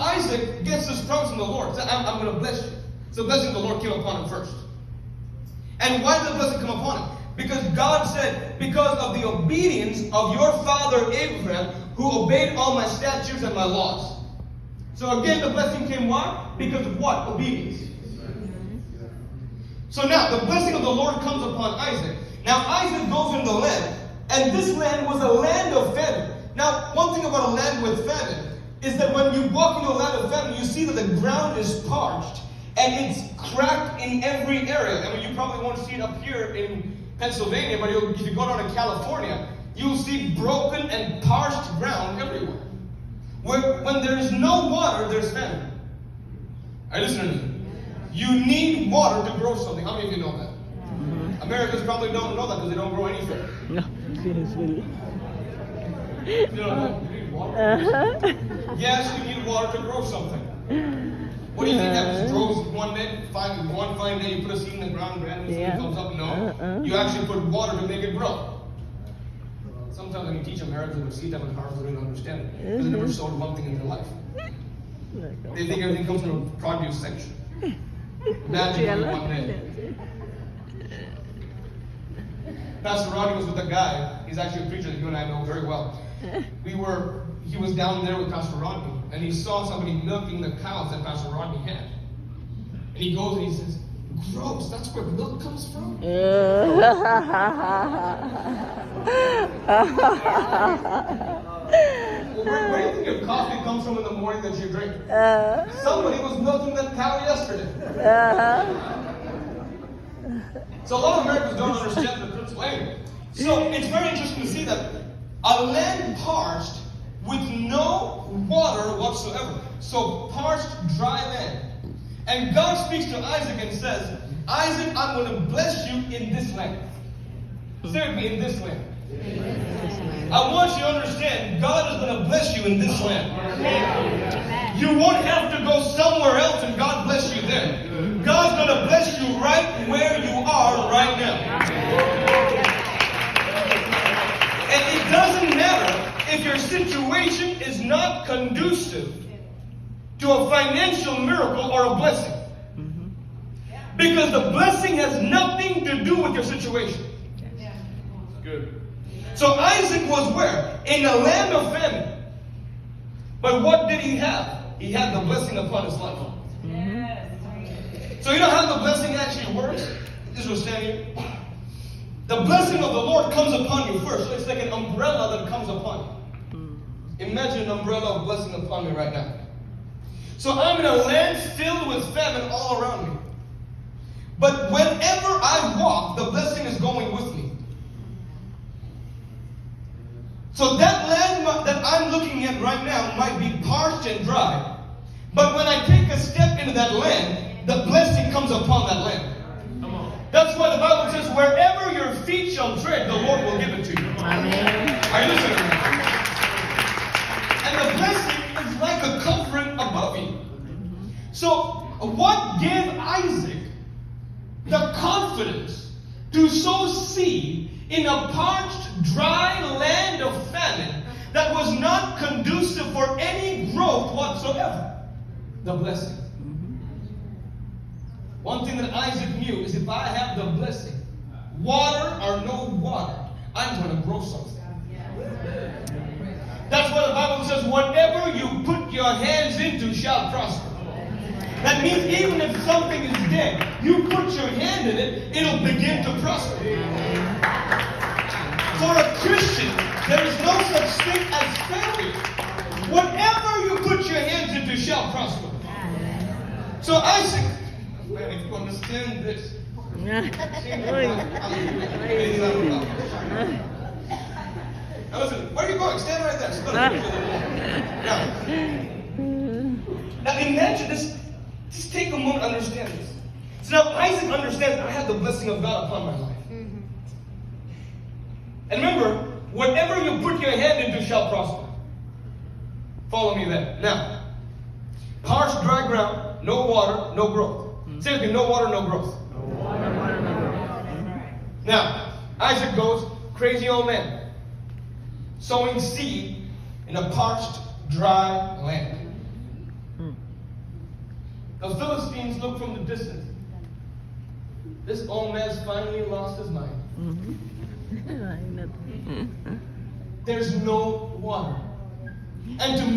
Isaac gets this promise from the Lord. I'm going to bless you. So the blessing of the Lord came upon him first. And why did the blessing come upon him? Because God said, because of the obedience of your father Abraham, who obeyed all my statutes and my laws. So again, the blessing came why? Because of what? Obedience. So now, the blessing of the Lord comes upon Isaac. Now, Isaac goes into the land, and this land was a land of famine. Now, one thing about a land with famine is that when you walk into a land of famine, you see that the ground is parched, and it's cracked in every area. I mean, you probably won't see it up here in Pennsylvania, but if you go down to California, you'll see broken and parched ground everywhere. When there is no water, there's famine. Are you listening to me? You need water to grow something. How many of you know that? Americans probably don't know that because they don't grow anything. No, seriously. You don't know. You need water. Yes, you need water to grow something. What do you think happens? Grows one day, one fine day, you put a seed in the ground, randomly something comes up? No. You actually put water to make it grow. Sometimes when you teach Americans with seed time and harvest, they don't understand it. Because they never sowed one thing in their life. They think everything comes from the produce section. Imagine one day. Pastor Rodney was with a guy. He's actually a preacher that you and I know very well. He was down there with Pastor Rodney, and he saw somebody milking the cows that Pastor Rodney had. And he goes and he says, "Gross, that's where milk comes from?" Well, where do you think your coffee comes from in the morning that you drink? Somebody was milking that cow yesterday. So a lot of Americans don't understand the principle. Anyway, so it's very interesting to see that a land parched with no water whatsoever. So parched, dry land. And God speaks to Isaac and says, "Isaac, I'm going to bless you in this land." Say with me, in this land. I want you to understand, God is going to bless you in this land. You won't have to go somewhere else and God bless you there. God's going to bless you right where you are right now. And it doesn't matter if your situation is not conducive to a financial miracle or a blessing. Because the blessing has nothing to do with your situation. Good. So Isaac was where? In a land of famine. But what did he have? He had the blessing upon his life. So you know how the blessing actually works? This will stand here. The blessing of the Lord comes upon you first. It's like an umbrella that comes upon you. Imagine an umbrella of blessing upon me right now. So I'm in a land filled with famine all around me. But whenever I walk, the blessing is going with me. So that land that I'm looking at right now might be parched and dry. But when I take a step into that land, the blessing comes upon that land. That's why the Bible says, wherever your feet shall tread, the Lord will give it to you. Amen. Are you listening to me? And the blessing is like a covering above you. So what gave Isaac the confidence to sow seed in a parched, dry land of famine that was not conducive for any growth whatsoever? The blessing. One thing that Isaac knew is if I have the blessing, water or no water, I'm going to grow something. That's why the Bible says, whatever you put your hands into shall prosper. That means even if something is dead, you put your hand in it, it'll begin to prosper. For a Christian, there is no such thing as failure. Whatever you put your hands into shall prosper. So Isaac, man, if you understand this. Now listen, where are you going? Stand right there. Now imagine this. Just take a moment to understand this. So now Isaac understands I have the blessing of God upon my life. And remember, whatever you put your hand into shall prosper. Follow me there. Now, parched, dry ground, no water, no growth. Say with me, no water, no growth. No water, no growth. Now, Isaac goes, crazy old man, sowing seed in a parched, dry land. The Philistines looked from the distance. This old man's finally lost his mind. Ain't nothing. There's no water. And to make